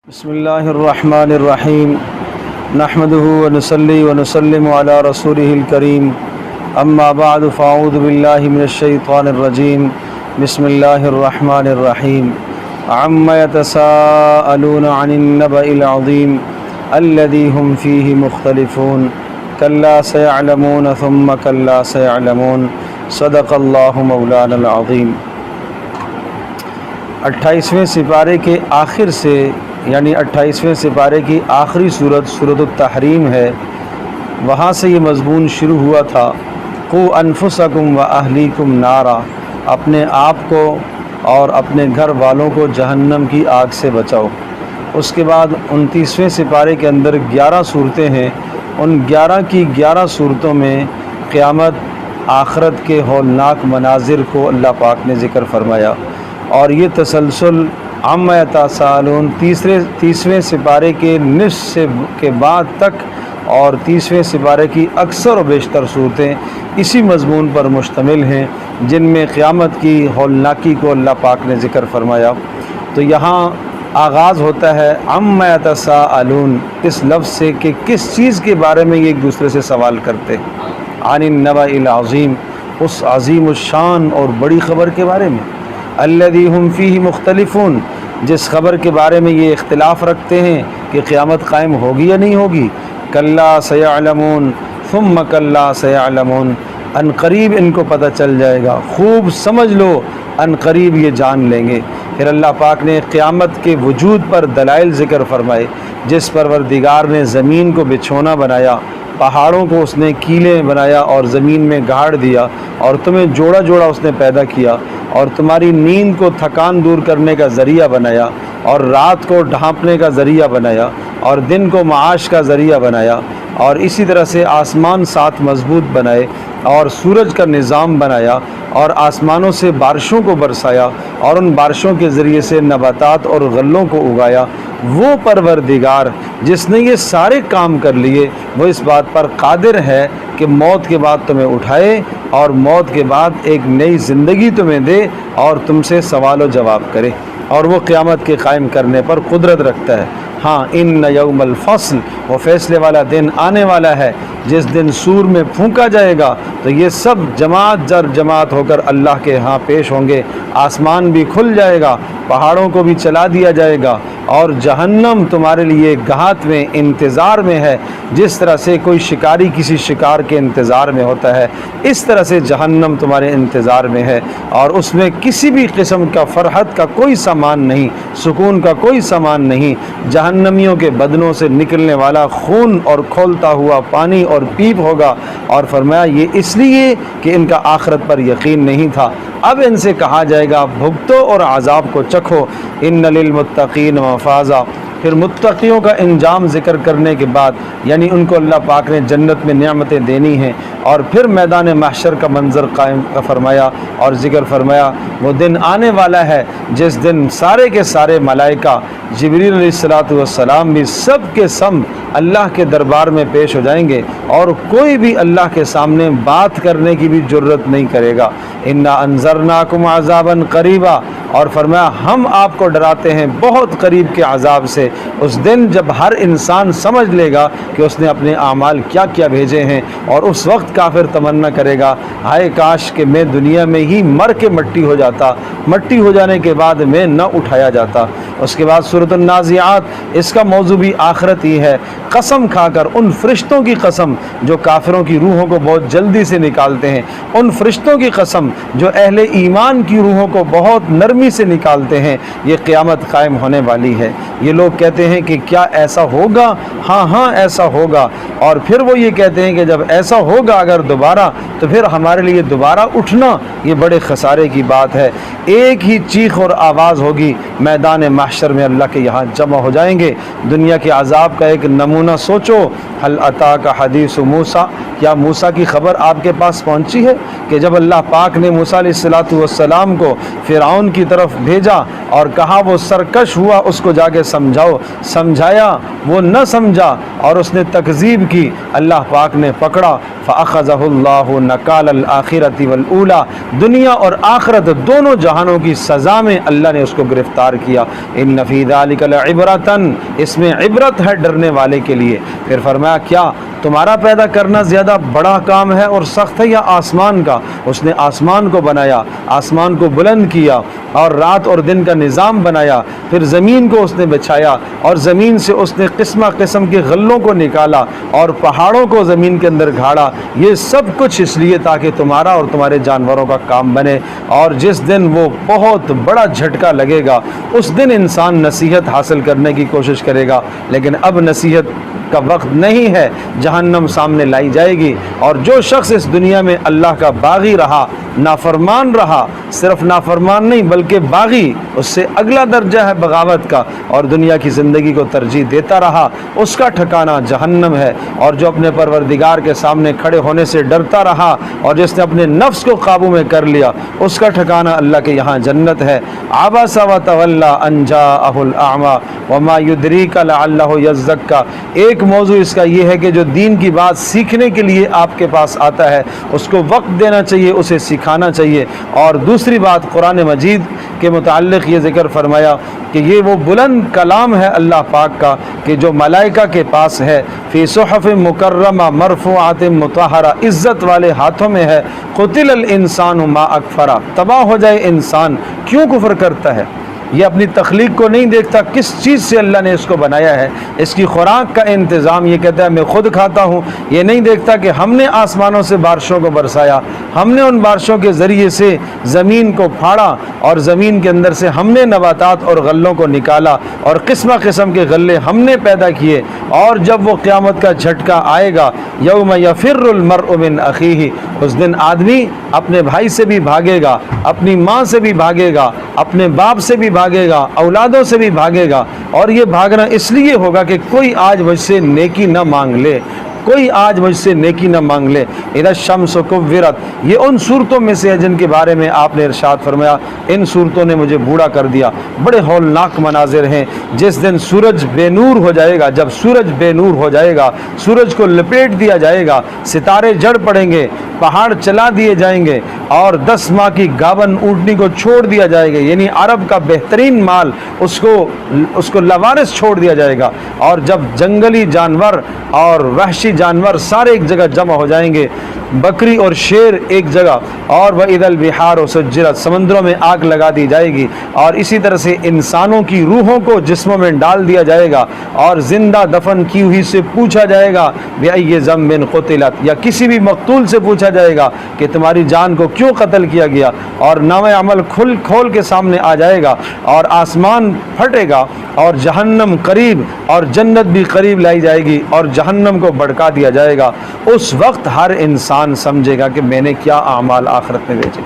بسم اللہ الرحمن الرحیم نحمده ونصلی ونسلم علی رسوله الکریم اما بعد فاعوذ باللہ من الشیطان الرجیم بسم اللہ الرحمن الرحیم عما یتساءلون عن النبأ العظیم الذی هم فیہ مختلفون کلا سیعلمون ثم کلا سیعلمون صدق اللہ مولانا العظیم۔ 28ویں سپارے کے آخر سے یعنی 28ویں سپارے کی آخری صورت سورۃ التحریم ہے، وہاں سے یہ مضمون شروع ہوا تھا قوا انفسکم و اہلیکم نارا، اپنے آپ کو اور اپنے گھر والوں کو جہنم کی آگ سے بچاؤ۔ اس کے بعد 29ویں سپارے کے اندر 11 صورتیں ہیں، ان 11 کی 11 صورتوں میں قیامت آخرت کے ہولناک مناظر کو اللہ پاک نے ذکر فرمایا، اور یہ تسلسل عما یتساءلون 30ویں سپارے کے نصف کے بعد تک اور 30ویں سپارے کی اکثر و بیشتر صورتیں اسی مضمون پر مشتمل ہیں، جن میں قیامت کی ہولناکی کو اللہ پاک نے ذکر فرمایا۔ تو یہاں آغاز ہوتا ہے عما یتساءلون اس لفظ سے کہ کس چیز کے بارے میں یہ ایک دوسرے سے سوال کرتے، عن النبأ العظیم، اس عظیم الشان اور بڑی خبر کے بارے میں، الذی هم فیہ مختلفون، جس خبر کے بارے میں یہ اختلاف رکھتے ہیں کہ قیامت قائم ہوگی یا نہیں ہوگی۔ کلا سیعلمون ثم کلا سیعلمون، ان قریب ان کو پتہ چل جائے گا، خوب سمجھ لو، ان قریب یہ جان لیں گے۔ پھر اللہ پاک نے قیامت کے وجود پر دلائل ذکر فرمائے، جس پروردگار نے زمین کو بچھونا بنایا، پہاڑوں کو اس نے کیلیں بنایا اور زمین میں گاڑ دیا، اور تمہیں جوڑا جوڑا اس نے پیدا کیا، اور تمہاری نیند کو تھکان دور کرنے کا ذریعہ بنایا، اور رات کو ڈھانپنے کا ذریعہ بنایا، اور دن کو معاش کا ذریعہ بنایا، اور اسی طرح سے آسمان 7 مضبوط بنائے، اور سورج کا نظام بنایا، اور آسمانوں سے بارشوں کو برسایا، اور ان بارشوں کے ذریعے سے نباتات اور غلوں کو اگایا۔ وہ پروردگار جس نے یہ سارے کام کر لیے، وہ اس بات پر قادر ہے کہ موت کے بعد تمہیں اٹھائے اور موت کے بعد ایک نئی زندگی تمہیں دے اور تم سے سوال و جواب کرے، اور وہ قیامت کے قائم کرنے پر قدرت رکھتا ہے۔ ہاں ان یوم الفصل، وہ فیصلے والا دن آنے والا ہے، جس دن سور میں پھونکا جائے گا تو یہ سب جماعت در جماعت ہو کر اللہ کے ہاں پیش ہوں گے، آسمان بھی کھل جائے گا، پہاڑوں کو بھی چلا دیا جائے گا، اور جہنم تمہارے لیے گہات میں انتظار میں ہے۔ جس طرح سے کوئی شکاری کسی شکار کے انتظار میں ہوتا ہے، اس طرح سے جہنم تمہارے انتظار میں ہے، اور اس میں کسی بھی قسم کا فرحت کا کوئی سامان نہیں، سکون کا کوئی سامان نہیں۔ جہنمیوں کے بدنوں سے نکلنے والا خون اور کھولتا ہوا پانی اور پیپ ہوگا، اور فرمایا یہ اس لیے کہ ان کا آخرت پر یقین نہیں تھا۔ اب ان سے کہا جائے گا بھگتو اور عذاب کو چکھو، ان للمتقین مفازا۔ پھر متقیوں کا انجام ذکر کرنے کے بعد، یعنی ان کو اللہ پاک نے جنت میں نعمتیں دینی ہیں، اور پھر میدان محشر کا منظر قائم فرمایا اور ذکر فرمایا وہ دن آنے والا ہے جس دن سارے کے سارے ملائکہ، جبریل علیہ السلام بھی سب کے سب اللہ کے دربار میں پیش ہو جائیں گے، اور کوئی بھی اللہ کے سامنے بات کرنے کی بھی جرت نہیں کرے گا۔ انا انذرناکم عذابا قریبا، اور فرمایا ہم آپ کو ڈراتے ہیں بہت قریب کے عذاب سے، اس دن جب ہر انسان سمجھ لے گا کہ اس نے اپنے اعمال کیا کیا بھیجے ہیں، اور اس وقت کافر تمنا کرے گا ہائے کاش کہ میں دنیا میں ہی مر کے مٹی ہو جاتا، مٹی ہو جانے کے بعد میں نہ اٹھایا جاتا۔ اس کے بعد سورۃ النازعات، اس کا موضوع بھی آخرت ہی ہے۔ قسم کھا کر ان فرشتوں کی قسم جو کافروں کی روحوں کو بہت جلدی سے نکالتے ہیں، ان فرشتوں کی قسم جو اہل ایمان کی روحوں کو بہت نرمی سے نکالتے ہیں، یہ قیامت قائم ہونے والی ہے۔ یہ لوگ کہتے ہیں کہ کیا ایسا ہوگا؟ ہاں ہاں ایسا ہوگا، اور پھر وہ یہ کہتے ہیں کہ جب ایسا ہوگا اگر دوبارہ تو پھر ہمارے لیے دوبارہ اٹھنا یہ بڑے خسارے کی بات ہے۔ ایک ہی چیخ اور آواز ہوگی، میدان محشر میں اللہ کے یہاں جمع ہو جائیں گے۔ دنیا کے عذاب کا ایک نمونہ سوچو، هل اتاک حدیث موسیٰ، کیا موسیٰ کی خبر آپ کے پاس پہنچی ہے کہ جب اللہ پاک نے موسیٰ علیہ السلام کو فرعون کی طرف بھیجا اور کہا وہ سرکش ہوا اس کو جا کے سمجھاؤ، سمجھایا وہ نہ سمجھا اور اس نے تکذیب کی، اللہ پاک نے پکڑا، فَأَخَذَهُ اللَّهُ نَكَالَ الْآخِرَةِ وَالْأُولَى، دنیا اور آخرت دونوں جہانوں کی سزا میں اللہ نے اس کو گرفتار کیا۔ إِنَّ فِي ذَلِكَ لَعِبْرَةً، اس میں عبرت ہے ڈرنے والے کے لیے۔ پھر فرمایا کیا تمہارا پیدا کرنا زیادہ بڑا کام ہے اور سخت ہے یا آسمان کا؟ اس نے آسمان کو بنایا، آسمان کو بلند کیا اور رات اور دن کا نظام بنایا، پھر زمین کو اس نے بچھایا اور زمین سے اس نے قسمہ قسم کے غلوں کو نکالا اور پہاڑوں کو زمین کے اندر گھاڑا، یہ سب کچھ اس لیے تاکہ تمہارا اور تمہارے جانوروں کا کام بنے۔ اور جس دن وہ بہت بڑا جھٹکا لگے گا اس دن انسان نصیحت حاصل کرنے کی کوشش کرے گا، لیکن اب نصیحت کا وقت نہیں ہے، جہنم سامنے لائی جائے گی۔ اور جو شخص اس دنیا میں اللہ کا باغی رہا، نافرمان رہا، صرف نافرمان نہیں بلکہ باغی، اس سے اگلا درجہ ہے بغاوت کا، اور دنیا کی زندگی کو ترجیح دیتا رہا، اس کا ٹھکانہ جہنم ہے۔ اور جو اپنے پروردگار کے سامنے کھڑے ہونے سے ڈرتا رہا اور جس نے اپنے نفس کو قابو میں کر لیا، اس کا ٹھکانہ اللہ کے یہاں جنت ہے۔ عبس وتولی ان جاءہ الاعمی وما یدریک لعلہ یزکیٰ، ایک موضوع اس کا یہ ہے کہ جو دین کی بات سیکھنے کے لیے آپ کے پاس آتا ہے اس کو وقت دینا چاہیے، اسے سکھانا چاہیے۔ اور دوسری بات قرآن مجید کے متعلق یہ ذکر فرمایا کہ یہ وہ بلند کلام ہے اللہ پاک کا کہ جو ملائکہ کے پاس ہے، فی صحف مکرمہ مرفوعات مطہرہ، عزت والے ہاتھوں میں ہے۔ قتل الانسان ما اکفرہ، تباہ ہو جائے انسان کیوں کفر کرتا ہے۔ یہ اپنی تخلیق کو نہیں دیکھتا، کس چیز سے اللہ نے اس کو بنایا ہے، اس کی خوراک کا انتظام، یہ کہتا ہے میں خود کھاتا ہوں۔ یہ نہیں دیکھتا کہ ہم نے آسمانوں سے بارشوں کو برسایا، ہم نے ان بارشوں کے ذریعے سے زمین کو پھاڑا اور زمین کے اندر سے ہم نے نباتات اور غلوں کو نکالا اور قسمہ قسم کے غلے ہم نے پیدا کیے۔ اور جب وہ قیامت کا جھٹکا آئے گا، یوم یفر المرء من اخیہ، اس دن آدمی اپنے بھائی سے بھی بھاگے گا، اپنی ماں سے بھی بھاگے گا، اپنے باپ سے بھی بھاگے گا، اولادوں سے بھی بھاگے گا۔ اور یہ بھاگنا اس لیے ہوگا کہ کوئی آج مجھ سے نیکی نہ مانگ لے، کوئی آج مجھ سے نیکی نہ مانگ لے۔ اذا الشمس کورت، یہ ان صورتوں میں سے ہے جن کے بارے میں آپ نے ارشاد فرمایا ان صورتوں نے مجھے بوڑھا کر دیا۔ بڑے ہولناک مناظر ہیں، جس دن سورج بے نور ہو جائے گا، جب سورج بے نور ہو جائے گا، سورج کو لپیٹ دیا جائے گا، ستارے جڑ پڑیں گے، پہاڑ چلا دیے جائیں گے اور 10 ماہ کی گابن اونٹنی کو چھوڑ دیا جائے گا، یعنی عرب کا بہترین مال اس کو لاوارث چھوڑ دیا جائے گا۔ اور جب جنگلی جانور اور وحشی جانور سارے ایک جگہ جمع ہو جائیں گے، بکری اور شیر ایک جگہ، اور وَإِذَا الْبِحَارُ سُجِّرَتْ، سمندروں میں آگ لگا دی جائے گی، اور اسی طرح سے انسانوں کی روحوں کو جسموں میں ڈال دیا جائے گا اور زندہ دفن کی ہوئی سے پوچھا جائے گا بِأَيِّ ذَنبٍ قُتِلَتْ، یا کسی بھی مقتول سے پوچھا جائے گا کہ تمہاری جان کو کیوں قتل کیا گیا، اور نامہ عمل کھول کے سامنے آ جائے گا اور آسمان پھٹے گا اور جہنم قریب اور جنت بھی قریب لائی جائے گی اور جہنم کو بھڑکا دیا جائے گا۔ اس وقت ہر انسان سمجھے گا کہ میں نے کیا اعمال آخرت میں بھیجے۔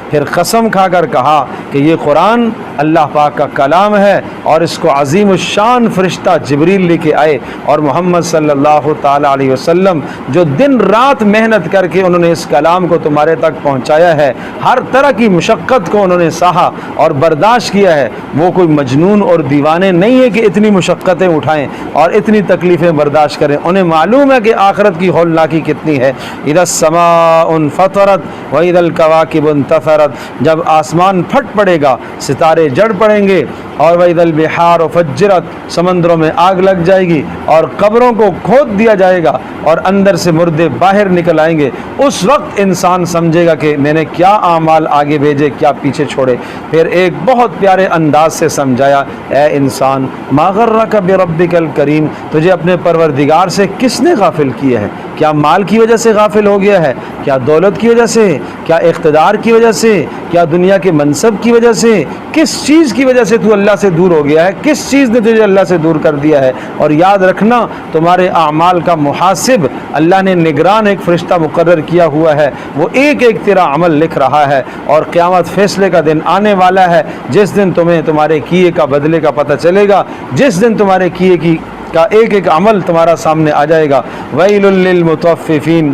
پھر قسم کھا کر کہا کہ یہ قرآن اللہ پاک کا کلام ہے اور اس کو عظیم الشان فرشتہ جبریل لے کے آئے، اور محمد صلی اللہ تعالی علیہ وسلم جو دن رات محنت کر کے انہوں نے اس کلام کو تمہارے تک پہنچایا ہے، ہر طرح کی مشقت کو انہوں نے سہا اور برداشت کیا ہے۔ وہ کوئی مجنون اور دیوانے نہیں ہے کہ اتنی مشقتیں اٹھائیں اور اتنی تکلیفیں برداشت کریں، انہیں معلوم ہے کہ آخرت کی ہولناکی کتنی ہے۔ اذا السماء انفطرت واذا الكواكب انتثرت، جب آسمان پھٹ پڑے گا، ستارے جڑ پڑیں گے، اور وَإِذَا الْبِحَارُ فُجِّرَتْ، سمندروں میں آگ لگ جائے گی اور قبروں کو کھود دیا جائے گا اور اندر سے مردے باہر نکل آئیں گے۔ اس وقت انسان سمجھے گا کہ میں نے کیا اعمال آگے بھیجے، کیا پیچھے چھوڑے۔ پھر ایک بہت پیارے انداز سے سمجھایا، اے انسان ما غرک بربک الکریم، تجھے اپنے پروردگار سے کس نے غافل کیا ہے؟ کیا مال کی وجہ سے غافل ہو گیا ہے؟ کیا دولت کی وجہ سے؟ کیا اقتدار کی وجہ سے؟ کیا دنیا کے منصب کی وجہ سے؟ کس چیز کی وجہ سے تو اللہ سے دور ہو گیا ہے؟ کس چیز نے تجھے اللہ سے دور کر دیا ہے؟ اور یاد رکھنا تمہارے اعمال کا محاسب اللہ نے نگران ایک فرشتہ مقرر کیا ہوا ہے، وہ ایک ایک تیرا عمل لکھ رہا ہے، اور قیامت فیصلے کا دن آنے والا ہے جس دن تمہیں تمہارے کیے کا بدلے کا پتہ چلے گا، جس دن تمہارے کیے کا ایک ایک عمل تمہارا سامنے آ جائے گا۔ ویل للمطففین،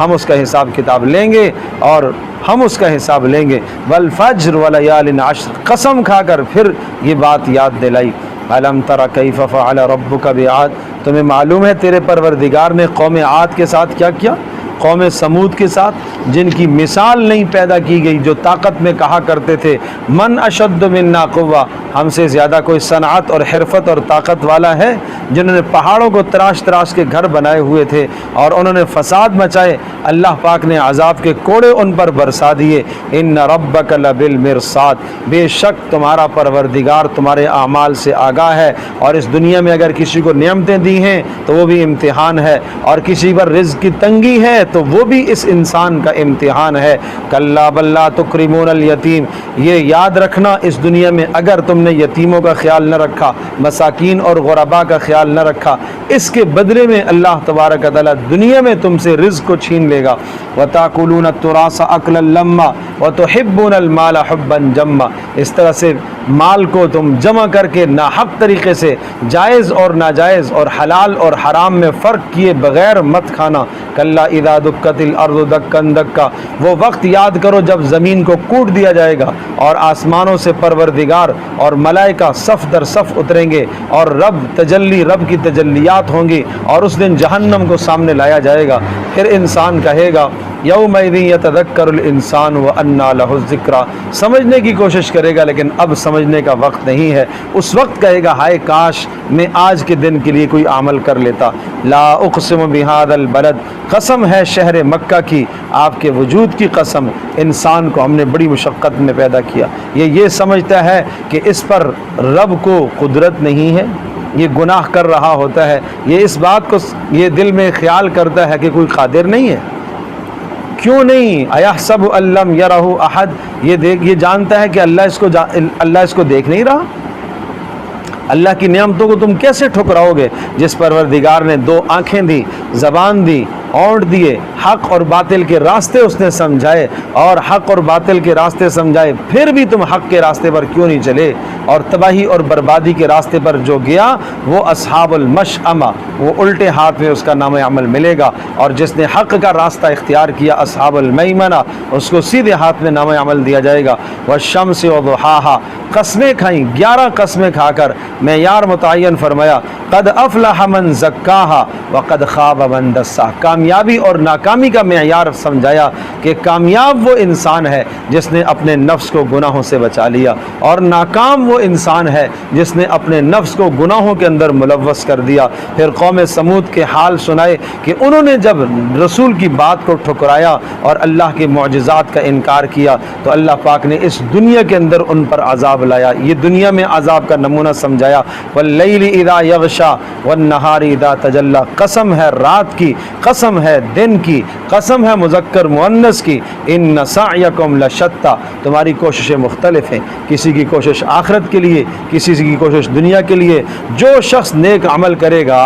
ہم اس کا حساب کتاب لیں گے اور ہم اس کا حساب لیں گے۔ والفجر ولیال عشر، قسم کھا کر پھر یہ بات یاد دلائی۔ الم تر کیف فعل ربک بعاد، تمہیں معلوم ہے تیرے پروردگار نے قوم عاد کے ساتھ کیا کیا؟ قوم سمود کے ساتھ، جن کی مثال نہیں پیدا کی گئی، جو طاقت میں کہا کرتے تھے من اشد منا قوہ، ہم سے زیادہ کوئی صنعت اور حرفت اور طاقت والا ہے، جنہوں نے پہاڑوں کو تراش تراش کے گھر بنائے ہوئے تھے اور انہوں نے فساد مچائے، اللہ پاک نے عذاب کے کوڑے ان پر برسا دیے۔ ان ربک لبالمرصاد، بے شک تمہارا پروردگار تمہارے اعمال سے آگاہ ہے، اور اس دنیا میں اگر کسی کو نعمتیں دی ہیں تو وہ بھی امتحان ہے، اور کسی پر رزق کی تنگی ہے تو وہ بھی اس انسان کا امتحان ہے۔ کلا بل لا تکرمون الیتیم، یہ یاد رکھنا اس دنیا میں اگر تم نے یتیموں کا خیال نہ رکھا، مساکین اور غرباء کا خیال نہ رکھا، اس کے بدلے میں اللہ تبارک و تعالی دنیا میں تم سے رزق کو چھین لے گا۔ وَتَأْكُلُونَ التُّرَاثَ أَكْلًا لَمًّا وَتُحِبُّونَ الْمَالَ حُبًّا جَمًّا، اس طرح سے مال کو تم جمع کر کے ناحق طریقے سے جائز اور ناجائز اور حلال اور حرام میں فرق کیے بغیر مت کھانا۔ کلا اذا دکت الارض دکن دکا، وہ وقت یاد کرو جب زمین کو کوٹ دیا جائے گا اور آسمانوں سے پروردگار اور ملائکہ صف در صف اتریں گے اور رب کی تجلیات ہوں گی، اور اس دن جہنم کو سامنے لایا جائے گا۔ پھر انسان کہے گا یومئذ یتذکر الانسان وانى له الذکریٰ، سمجھنے کی کوشش کرے گا لیکن اب سمجھنے کا وقت نہیں ہے۔ اس وقت کہے گا ہائے کاش میں آج کے دن کے لیے کوئی عمل کر لیتا۔ لا اقسم بہذا البلد، قسم ہے شہر مکہ کی، آپ کے وجود کی قسم، انسان کو ہم نے بڑی مشقت میں پیدا کیا، یہ سمجھتا ہے کہ اس پر رب کو قدرت نہیں ہے، یہ گناہ کر رہا ہوتا ہے، یہ اس بات کو یہ دل میں خیال کرتا ہے کہ کوئی قادر نہیں ہے۔ کیوں نہیں؟ ایحسب ان لم یرہ احد، یہ جانتا ہے کہ اللہ اس کو دیکھ نہیں رہا۔ اللہ کی نعمتوں کو تم کیسے ٹھکراؤ گے جس پروردگار نے دو آنکھیں دی، زبان دی، اونٹ دیے، حق اور باطل کے راستے اس نے سمجھائے اور حق اور باطل کے راستے سمجھائے، پھر بھی تم حق کے راستے پر کیوں نہیں چلے؟ اور تباہی اور بربادی کے راستے پر جو گیا وہ اصحاب المشأمہ، وہ الٹے ہاتھ میں اس کا نام عمل ملے گا، اور جس نے حق کا راستہ اختیار کیا اصحاب المیمنہ، اس کو سیدھے ہاتھ میں نام عمل دیا جائے گا۔ والشمس وضحاہا، قسمیں کھائیں 11 قسمیں کھا کر معیار متعین فرمایا، قد افلح من زکاہا وقد خاب من دساہا، کامیابی اور ناکامی کا معیار سمجھایا کہ کامیاب وہ انسان ہے جس نے اپنے نفس کو گناہوں سے بچا لیا، اور ناکام وہ انسان ہے جس نے اپنے نفس کو گناہوں کے اندر ملوث کر دیا۔ پھر قوم سمود کے حال سنائے کہ انہوں نے جب رسول کی بات کو ٹھکرایا اور اللہ کے معجزات کا انکار کیا تو اللہ پاک نے اس دنیا کے اندر ان پر عذاب لایا، یہ دنیا میں عذاب کا نمونہ سمجھایا۔ واللیل اذا یغشا والنہار اذا تجلی، قسم ہے رات کی، قسم ہے دن کی، قسم ہے مذکر مؤنث کی، ان سعیکم لشتی، تمہاری کوششیں مختلف ہیں، کسی کی کوشش آخرت کے لیے، کسی کی کوشش دنیا کے لیے۔ جو شخص نیک عمل کرے گا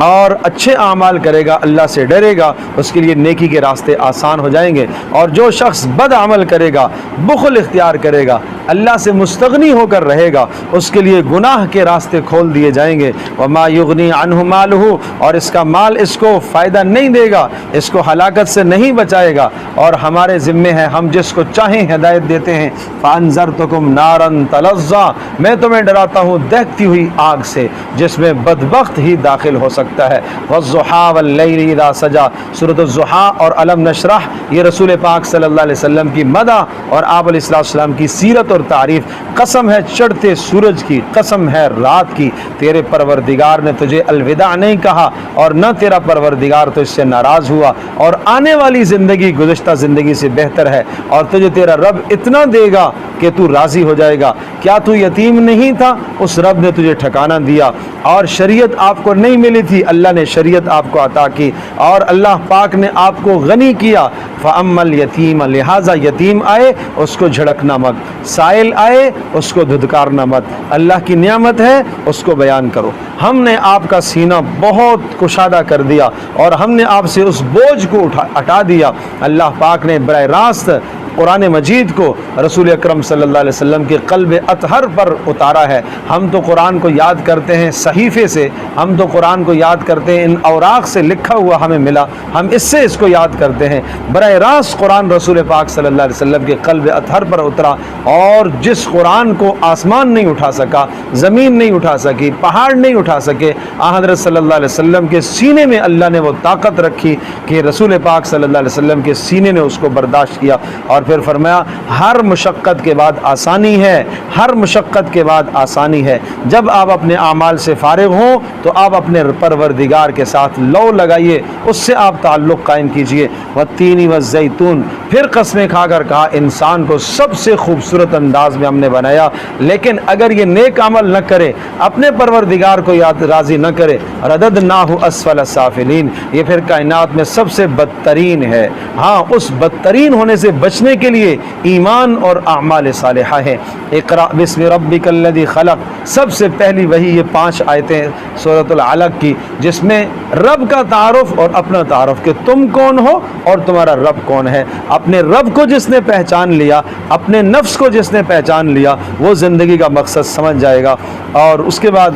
اور اچھے اعمال کرے گا، اللہ سے ڈرے گا، اس کے لیے نیکی کے راستے آسان ہو جائیں گے، اور جو شخص بد عمل کرے گا، بخل اختیار کرے گا، اللہ سے مستغنی ہو کر رہے گا، اس کے لیے گناہ کے راستے کھول دیے جائیں گے۔ وما یغنی عنہ مالہ، اور اس کا مال اس کو فائدہ نہیں دے گا، اس کو ہلاکت سے نہیں بچائے گا، اور ہمارے ذمے ہے ہم جس کو چاہیں ہدایت دیتے ہیں۔ فانذرتکم نارا تلظی، میں تمہیں ڈراتا ہوں دہتی ہوئی آگ سے جس میں بدبخت ہی داخل ہو سکتا ہے۔ والضحیٰ واللیل اذا سجا، سورۃ الضحیٰ اور علم نشرح یہ رسول پاک صلی اللہ علیہ وسلم کی مدح اور آپ علیہ السلام کی سیرت اور تعریف۔ قسم ہے چڑھتے سورج کی، قسم ہے رات کی، تیرے پروردگار نے تجھے الوداع نہیں کہا اور نہ تیرا پروردگار تو اس سے ناراض ہوا، اور آنے والی زندگی گزشتہ زندگی سے بہتر ہے، اور تجھے تیرا رب اتنا دے گا کہ تو راضی ہو جائے گا۔ کیا تو یتیم نہیں تھا؟ اس رب نے تجھے ٹھکانہ دیا، اور شریعت آپ کو نہیں ملی تھی، اللہ نے شریعت آپ کو عطا کی، اور اللہ پاک نے آپ کو غنی کیا۔ فَأَمَّا الْيَتِيمَ، لہٰذا یتیم آئے اس کو جھڑکنا مت، سائل آئے اس کو دھدکارنا مت، اللہ کی نعمت ہے اس کو بیان کرو۔ ہم نے آپ کا سینہ بہت کشادہ کر دیا اور ہم نے آپ سے اس بوجھ کو ہٹا دیا۔ اللہ پاک نے براہ راست قرآن مجید کو رسول اکرم صلی اللہ علیہ وسلم کے قلب اطہر پر اتارا ہے۔ ہم تو قرآن کو یاد کرتے ہیں صحیفے سے، ہم تو قرآن کو یاد کرتے ہیں ان اوراق سے لکھا ہوا ہمیں ملا، ہم اس سے اس کو یاد کرتے ہیں۔ براہ راست قرآن رسول پاک صلی اللہ علیہ وسلم کے قلب اطہر پر اترا، اور جس قرآن کو آسمان نہیں اٹھا سکا، زمین نہیں اٹھا سکی، پہاڑ نہیں اٹھا سکے، حضرت صلی اللہ علیہ وسلم کے سینے میں اللہ نے وہ طاقت رکھی کہ رسول پاک صلی اللہ علیہ وسلم کے سینے نے اس کو برداشت کیا، اور پھر فرمایا ہر مشقت کے بعد آسانی ہے، ہر مشقت کے بعد آسانی ہے۔ جب آپ اپنے اعمال سے فارغ ہوں تو آپ اپنے پروردگار کے ساتھ لو لگائیے، اس سے آپ تعلق قائم کیجئے۔ والتین والزیتون، پھر قسمیں کھا کر کہا انسان کو سب سے خوبصورت انداز میں ہم نے بنایا، لیکن اگر یہ نیک عمل نہ کرے، اپنے پروردگار کو یاد راضی نہ کرے، رددناہ اسفل سافلین، یہ پھر کائنات میں سب سے بدترین ہے۔ ہاں، اس بدترین ہونے سے بچنے کے لیے ایمان اور اعمال صالحہ ہے۔ اقرأ بسم ربک الذی خلق، سب سے پہلی وہی یہ 5 آیتیں سورۃ العلق کی، جس میں رب کا تعارف اور اپنا تعارف کہ تم کون ہو اور تمہارا رب کون ہے۔ اپنے رب کو جس نے پہچان لیا، اپنے نفس کو جس نے پہچان لیا، وہ زندگی کا مقصد سمجھ جائے گا۔ اور اس کے بعد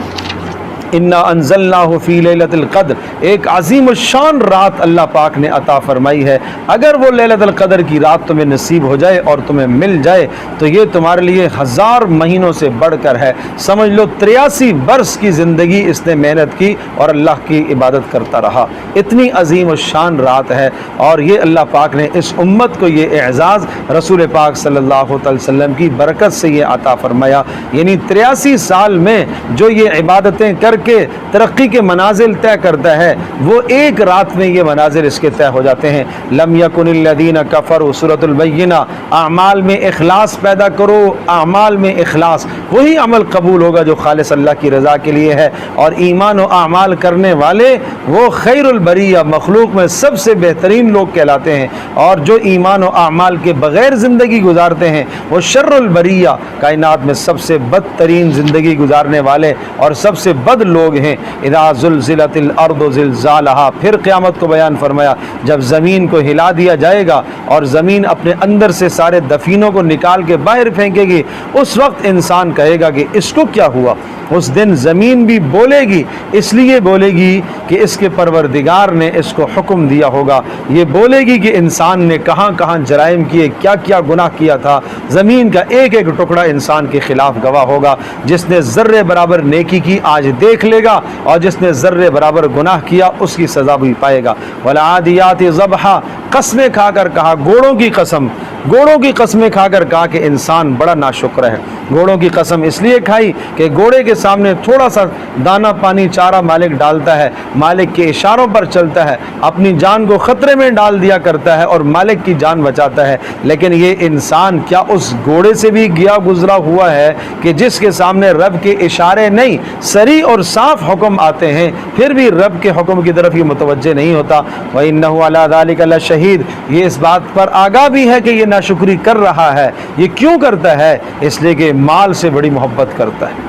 انا انزلناہ فی لیلۃ القدر، ایک عظیم الشان رات اللہ پاک نے عطا فرمائی ہے۔ اگر وہ لیلۃ القدر کی رات تمہیں نصیب ہو جائے اور تمہیں مل جائے تو یہ تمہارے لیے 1000 مہینوں سے بڑھ کر ہے۔ سمجھ لو 83 برس کی زندگی اس نے محنت کی اور اللہ کی عبادت کرتا رہا، اتنی عظیم الشان رات ہے۔ اور یہ اللہ پاک نے اس امت کو یہ اعزاز رسول پاک صلی اللہ علیہ وسلم کی برکت سے یہ عطا فرمایا، یعنی 83 سال میں جو یہ عبادتیں کر کے ترقی کے منازل طے کرتا ہے، وہ ایک رات میں یہ منازل اس کے طے ہو جاتے ہیں۔ لم یکن الذین کفروا، سورۃ البینہ، اعمال میں اخلاص پیدا کرو، اعمال میں اخلاص، وہی عمل قبول ہوگا جو خالص اللہ کی رضا کے لیے ہے۔ اور ایمان و اعمال کرنے والے وہ خیر البریہ، مخلوق میں سب سے بہترین لوگ کہلاتے ہیں، اور جو ایمان و اعمال کے بغیر زندگی گزارتے ہیں وہ شر البریہ، کائنات میں سب سے بدترین زندگی گزارنے والے اور سب سے بد لوگ ہیں۔ اذا زلزلت الارض زلزالہا، پھر قیامت کو بیان فرمایا، جب زمین کو ہلا دیا جائے گا اور زمین اپنے اندر سے سارے دفینوں کو نکال کے باہر پھینکے گی، اس وقت انسان کہے گا کہ اس کو کیا ہوا۔ اس دن زمین بھی بولے گی، اس لیے بولے گی کہ اس کے پروردگار نے اس کو حکم دیا ہوگا، یہ بولے گی کہ انسان نے کہاں کہاں جرائم کیے، کیا کیا گناہ کیا تھا۔ زمین کا ایک ایک ٹکڑا انسان کے خلاف گواہ ہوگا۔ جس نے ذرے برابر نیکی کی آج دیکھ لے گا، اور جس نے ذرے برابر گناہ کیا اس کی سزا بھی پائے گا۔ والعادیات ضبحا، قسمیں کھا کر کہا، گھوڑوں کی قسم، گھوڑوں کی قسمیں کھا کر کہا کہ انسان بڑا ناشکر ہے۔ گھوڑوں کی قسم اس لیے کھائی کہ گھوڑے کے سامنے تھوڑا سا دانہ پانی چارہ مالک ڈالتا ہے، مالک کے اشاروں پر چلتا ہے، اپنی جان کو خطرے میں ڈال دیا کرتا ہے اور مالک کی جان بچاتا ہے۔ لیکن یہ انسان کیا اس گھوڑے سے بھی گیا گزرا ہوا ہے کہ جس کے سامنے رب کے اشارے نہیں، صریح اور صاف حکم آتے ہیں، پھر بھی رب کے حکم کی طرف یہ متوجہ نہیں ہوتا۔ وَإِنَّهُ عَلَى ذَلِكَ لَشَهِيدٌ، یہ اس بات پر آگاہ بھی ہے کہ یہ ناشکری کر رہا ہے۔ یہ کیوں کرتا ہے؟ اس لیے کہ مال سے بڑی محبت کرتا ہے،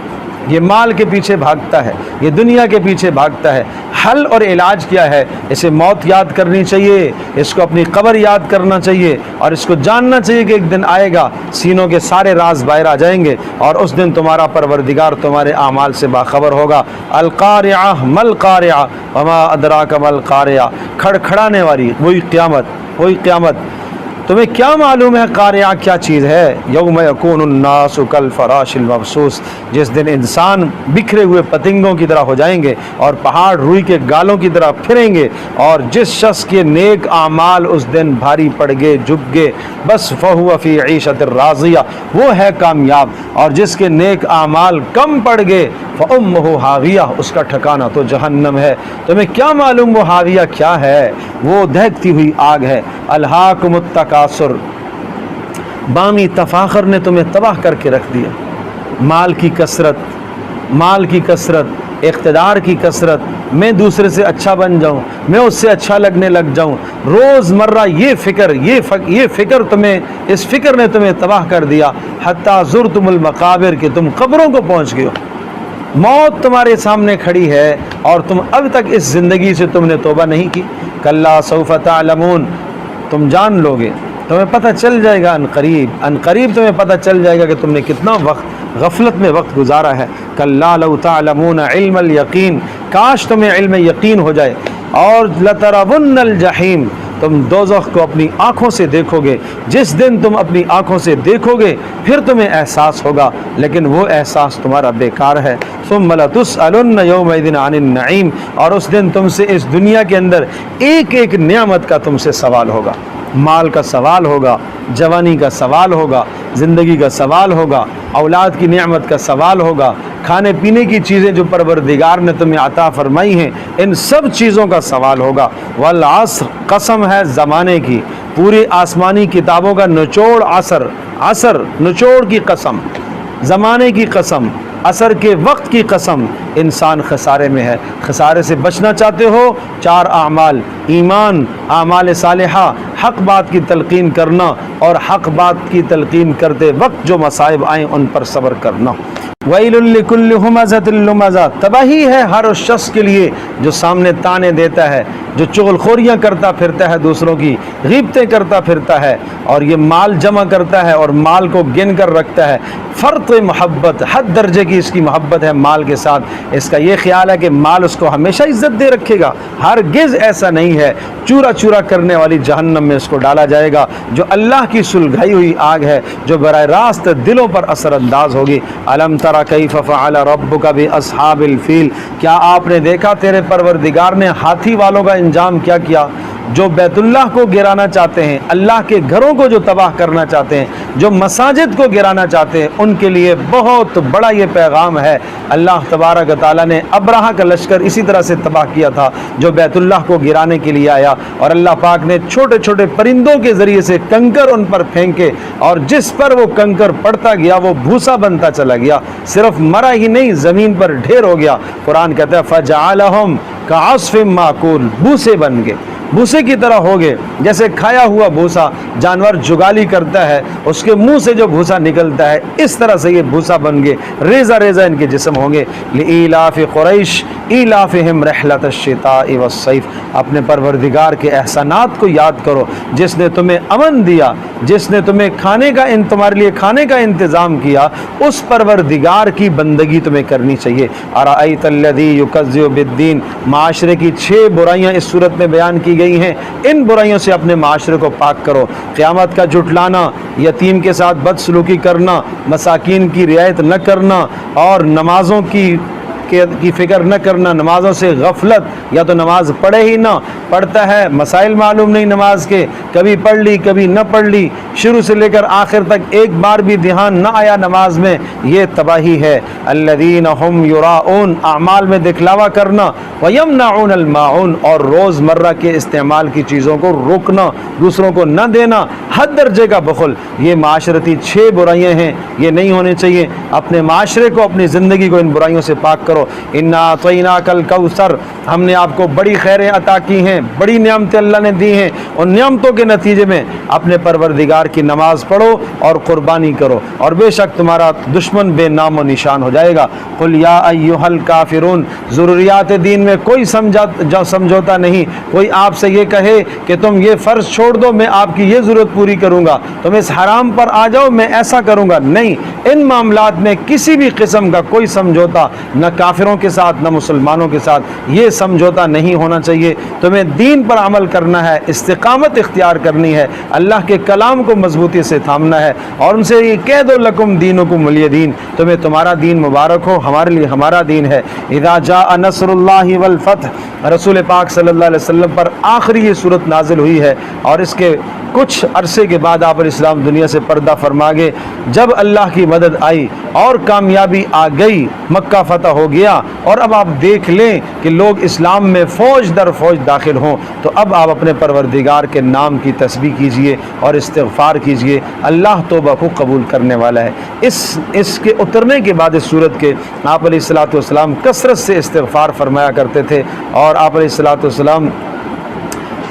یہ مال کے پیچھے بھاگتا ہے، یہ دنیا کے پیچھے بھاگتا ہے۔ حل اور علاج کیا ہے؟ اسے موت یاد کرنی چاہیے، اس کو اپنی قبر یاد کرنا چاہیے، اور اس کو جاننا چاہیے کہ ایک دن آئے گا سینوں کے سارے راز باہر آ جائیں گے، اور اس دن تمہارا پروردگار تمہارے اعمال سے باخبر ہوگا۔ القارعہ مل قارعہ وما ادراک مل قارعہ، کھڑکھڑانے والی وہی قیامت، وہی قیامت۔ تمہیں کیا معلوم ہے قارعہ کیا چیز ہے؟ یوم یکون الناس کالفراش المبثوث، جس دن انسان بکھرے ہوئے پتنگوں کی طرح ہو جائیں گے اور پہاڑ روئی کے گالوں کی طرح پھریں گے، اور جس شخص کے نیک اعمال اس دن بھاری پڑ گئے، جھک گئے، بس فہو فی عیشۃ راضیہ، وہ ہے کامیاب، اور جس کے نیک اعمال کم پڑ گئے فامہ ہاویہ، اس کا ٹھکانہ تو جہنم ہے۔ تمہیں کیا معلوم وہ ہاویہ کیا ہے؟ وہ دہکتی ہوئی آگ ہے۔ الہاکم التکاثر، بامی تفاخر نے تمہیں تباہ کر کے رکھ دیا۔ مال کی کثرت، مال کی کثرت، اقتدار کی کثرت، میں دوسرے سے اچھا بن جاؤں، میں اس سے اچھا لگنے لگ جاؤں، روز مرہ یہ فکر تمہیں، اس فکر نے تمہیں تباہ کر دیا۔ حتیٰ زرتم المقابر، کہ تم قبروں کو پہنچ گئے ہو، موت تمہارے سامنے کھڑی ہے اور تم اب تک اس زندگی سے تم نے توبہ نہیں کی۔ کلا سوف تعلمون، تم جان لو گے، تمہیں پتہ چل جائے گا ان قریب تمہیں پتہ چل جائے گا کہ تم نے کتنا وقت غفلت میں وقت گزارا ہے۔ کلا لو تعلمون علم الیقین، کاش تمہیں علم یقین ہو جائے، اور لترون الجحیم، تم دوزخ کو اپنی آنکھوں سے دیکھو گے، جس دن تم اپنی آنکھوں سے دیکھو گے پھر تمہیں احساس ہوگا، لیکن وہ احساس تمہارا بیکار ہے۔ ثم لتسألن یومئذ عن النعیم، اور اس دن تم سے اس دنیا کے اندر ایک ایک نعمت کا تم سے سوال ہوگا، مال کا سوال ہوگا، جوانی کا سوال ہوگا، زندگی کا سوال ہوگا، اولاد کی نعمت کا سوال ہوگا، کھانے پینے کی چیزیں جو پروردگار نے تمہیں عطا فرمائی ہیں ان سب چیزوں کا سوال ہوگا۔ والعصر، قسم ہے زمانے کی، پوری آسمانی کتابوں کا نچوڑ عصر نچوڑ کی قسم، زمانے کی قسم، عصر کے وقت کی قسم، انسان خسارے میں ہے۔ خسارے سے بچنا چاہتے ہو، 4 اعمال، ایمان، اعمال صالحہ، حق بات کی تلقین کرنا، اور حق بات کی تلقین کرتے وقت جو مصائب آئیں ان پر صبر کرنا۔ وَيْلٌ لِكُلِّ ہُمَزَةٍ لُمَزَةٍ، تباہی ہے ہر اس شخص کے لیے جو سامنے تانے دیتا ہے، جو چغل خوریاں کرتا پھرتا ہے، دوسروں کی غیبتیں کرتا پھرتا ہے، اور یہ مال جمع کرتا ہے اور مال کو گن کر رکھتا ہے۔ فرط محبت، حد درجے کی اس کی محبت ہے مال کے ساتھ، اس کا یہ خیال ہے کہ مال اس کو ہمیشہ عزت دے رکھے گا، ہرگز ایسا نہیں ہے۔ چورا چورا کرنے والی جہنم میں اس کو ڈالا جائے گا، جو اللہ کی سلگھائی ہوئی آگ ہے، جو براہ راست دلوں پر اثر انداز ہوگی۔ الم تری کیف فعل ربک باصحاب الفیل، کیا آپ نے دیکھا تیرے پروردگار نے ہاتھی والوں کا انجام کیا کیا؟ جو بیت اللہ کو گرانا چاہتے ہیں، اللہ کے گھروں کو جو تباہ کرنا چاہتے ہیں، جو مساجد کو گرانا چاہتے ہیں، ان کے لیے بہت بڑا یہ پیغام ہے۔ اللہ تبارک و تعالیٰ نے ابرہہ کا لشکر اسی طرح سے تباہ کیا تھا، جو بیت اللہ کو گرانے کے لیے آیا، اور اللہ پاک نے چھوٹے چھوٹے پرندوں کے ذریعے سے کنکر ان پر پھینکے، اور جس پر وہ کنکر پڑتا گیا وہ بھوسا بنتا چلا گیا، صرف مرا ہی نہیں زمین پر ڈھیر ہو گیا۔ قرآن کہتا ہے فَجَعَلَهُمْ كَعَصْفٍ مَأْكُولٍ، بھوسے بن گئے، بھوسے کی طرح ہو گئے، جیسے کھایا ہوا بھوسا جانور جگالی کرتا ہے، اس کے منہ سے جو بھوسا نکلتا ہے اس طرح سے یہ بھوسا بن گئے، ریزہ ریزہ ان کے جسم ہوں گے۔ لإیلاف قریش ایلافہم رحلۃ الشتاء والصیف، اپنے پروردگار کے احسانات کو یاد کرو، جس نے تمہیں امن دیا، جس نے تمہیں تمہارے لیے کھانے کا انتظام کیا، اس پروردگار کی بندگی تمہیں کرنی چاہیے۔ ارأیت الذی یکذب بالدین، معاشرے کی 6 برائیاں اس صورت میں بیان کی گئی ہیں، ان برائیوں سے اپنے معاشرے کو پاک کرو۔ قیامت کا جھٹلانا، یتیم کے ساتھ بدسلوکی کرنا، مساکین کی رعایت نہ کرنا، اور نمازوں کی فکر نہ کرنا، نمازوں سے غفلت، یا تو نماز پڑھے ہی نہ، پڑھتا ہے مسائل معلوم نہیں نماز کے، کبھی پڑھ لی کبھی نہ پڑھ لی، شروع سے لے کر آخر تک ایک بار بھی دھیان نہ آیا نماز میں، یہ تباہی ہے۔ الذین هم یراؤون، اعمال میں دکھلاوا کرنا، ویمنعون الماعون، اور روز مرہ کے استعمال کی چیزوں کو روکنا، دوسروں کو نہ دینا، حد درجے کا بخل، یہ معاشرتی 6 برائیاں ہیں، یہ نہیں ہونے چاہیے۔ اپنے معاشرے کو، اپنی زندگی کو ان برائیوں سے پاک کرو۔ انا اعطیناک الکوثر، ہم نے آپ کو بڑی خیریں عطا کی ہیں، بڑی نعمتیں اللہ نے دی ہیں، ان نعمتوں کے نتیجے میں اپنے پروردگار کی نماز پڑھو اور قربانی کرو، اور بے شک تمہارا دشمن بے نام و نشان ہو جائے گا۔ قل یا ایھا الکافرون، ضروریات دین میں کوئی سمجھوتا نہیں، کوئی آپ سے یہ کہے کہ تم یہ فرض چھوڑ دو میں آپ کی یہ ضرورت پوری کروں گا، تم اس حرام پر آ جاؤ میں ایسا کروں گا، نہیں، ان معاملات میں کسی بھی قسم کا کوئی سمجھوتا نہ کافروں کے ساتھ نہ مسلمانوں کے ساتھ، یہ سمجھوتا نہیں ہونا چاہیے۔ تمہیں دین پر عمل کرنا ہے، استقامت اختیار کرنی ہے، اللہ کے کلام کو مضبوطی سے تھامنا ہے، اور ان سے یہ کہہ دو لکم دینکم ولی دین، تمہیں تمہارا دین مبارک ہو، ہمارے لیے ہمارا دین ہے۔ اذا جاء نصر اللہ والفتح، رسول پاک صلی اللہ علیہ وسلم پر آخری یہ صورت نازل ہوئی ہے، اور اس کے کچھ عرصے کے بعد آپ علیہ السلام دنیا سے پردہ فرما گئے۔ جب اللہ کی مدد آئی اور کامیابی آ گئی، مکہ فتح ہو گیا، اور اب آپ دیکھ لیں کہ لوگ اسلام میں فوج در فوج داخل ہوں، تو اب آپ اپنے پروردگار کے نام کی تسبیح کیجئے اور استغفار کیجئے، اللہ توبہ کو قبول کرنے والا ہے۔ اس کے اترنے کے بعد اس سورت کے آپ علیہ السلام کثرت سے استغفار فرمایا کرتے تھے، اور آپ علیہ السلام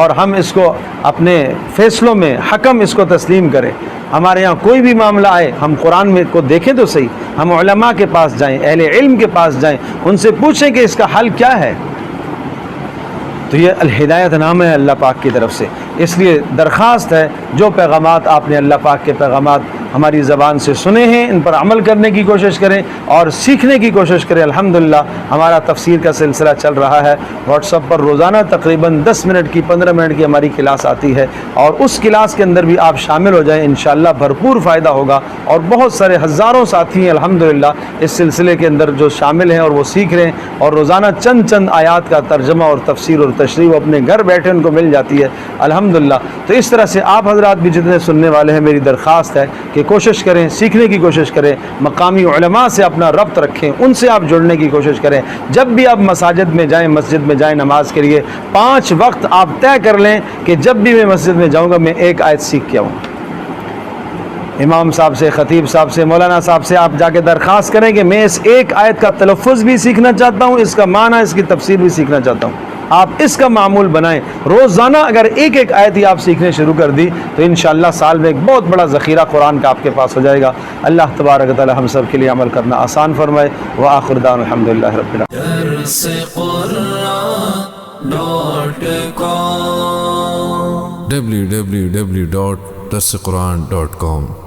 اور ہم اس کو اپنے فیصلوں میں حکم اس کو تسلیم کریں. ہمارے یہاں کوئی بھی معاملہ آئے ہم قرآن میں کو دیکھیں تو صحیح, ہم علماء کے پاس جائیں, اہل علم کے پاس جائیں, ان سے پوچھیں کہ اس کا حل کیا ہے. تو یہ الہدایت نام ہے اللہ پاک کی طرف سے. اس لیے درخواست ہے جو پیغامات آپ نے اللہ پاک کے پیغامات ہماری زبان سے سنے ہیں ان پر عمل کرنے کی کوشش کریں اور سیکھنے کی کوشش کریں. الحمدللہ ہمارا تفسیر کا سلسلہ چل رہا ہے. واٹس ایپ پر روزانہ تقریباً 10 منٹ کی 15 منٹ کی ہماری کلاس آتی ہے, اور اس کلاس کے اندر بھی آپ شامل ہو جائیں, انشاءاللہ بھرپور فائدہ ہوگا. اور بہت سارے ہزاروں ساتھی ہیں الحمدللہ اس سلسلے کے اندر جو شامل ہیں اور وہ سیکھ رہے ہیں, اور روزانہ چند آیات کا ترجمہ اور تفسیر اور تشریح اپنے گھر بیٹھے ان کو مل جاتی ہے الحمدللہ. تو اس طرح سے آپ حضرات بھی جتنے سننے والے ہیں, میری درخواست ہے کہ کوشش کریں, سیکھنے کی کوشش کریں, مقامی علماء سے اپنا ربط رکھیں, ان سے آپ جڑنے کی کوشش کریں. جب بھی آپ مساجد میں جائیں, مسجد میں جائیں نماز کے لیے, 5 وقت آپ طے کر لیں کہ جب بھی میں مسجد میں جاؤں گا میں ایک آیت سیکھ کے آؤں. امام صاحب سے, خطیب صاحب سے, مولانا صاحب سے آپ جا کے درخواست کریں کہ میں اس ایک آیت کا تلفظ بھی سیکھنا چاہتا ہوں, اس کا معنی, اس کی تفسیر بھی سیکھنا چاہتا ہوں. آپ اس کا معمول بنائیں. روزانہ اگر ایک آیت ہی آپ سیکھنے شروع کر دی تو انشاءاللہ سال میں ایک بہت بڑا ذخیرہ قرآن کا آپ کے پاس ہو جائے گا. اللہ تبارک و تعالی ہم سب کے لیے عمل کرنا آسان فرمائے. وآخر دعوانا الحمدللہ رب العالمین. www.darsequran.com